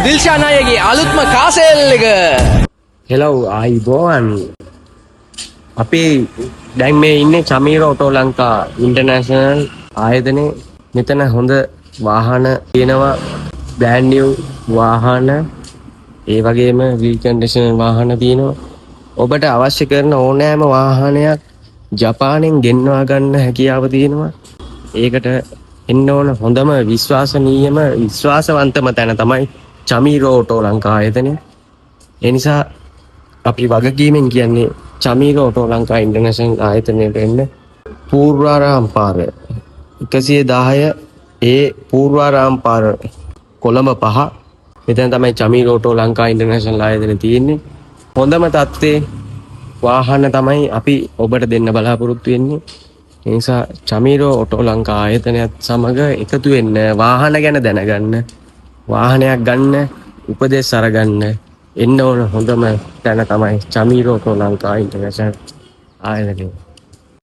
දිල්ෂාන් අයියගේ අලුත්ම කාසෙල් එක. හෙලව් ආයිබෝවන් අපි දැන් මේ ඉන්නේ චමීර ඔටෝ ලංකා ඉන්ටර්නැෂනල් ආයතනයේ. මෙතන හොඳ වාහන තියෙනවා, බ්‍රෑන්ඩ් නිව් වාහන, ඒ වගේම රීකන්ඩිෂන් වාහන තියෙනවා. ඔබට අවශ්‍ය කරන ඕනෑම වාහනයක් ජපානයෙන් ගෙන්වා ගන්න හැකියාව තියෙනවා. ඒකට එන්න ඕන හොඳම විශ්වාසනීයම විශ්වාසවන්තම තැන තමයි චමීර ඔටෝ ලංකා ආයතනය. ඒ නිසා අපි වගකීමෙන් කියන්නේ චමීර ඔටෝ ලංකා ඉන්ටර්නැෂනල් ආයතනයට එන්න. පූර්වාරාම පාර 110 ඒ පූර්වාරාම පාර කොළඹ 5. මෙතන තමයි චමීර ඔටෝ ලංකා ඉන්ටර්නැෂනල් ආයතනය තියෙන්නේ. හොඳම තත්ත්වයේ වාහන තමයි අපි ඔබට දෙන්න බලාපොරොත්තු වෙන්නේ. ඒ නිසා චමීර ඔටෝ ලංකා ආයතනයත් සමග එකතු වෙන්න, වාහන ගැන දැනගන්න, වාහනයක් ගන්න උපදෙස් අරගන්න එන්න ඕන හොඳම තැන තමයි චමීර ඔටෝ ලංකා ඉන්ටර්නැෂනල් ආයතනය.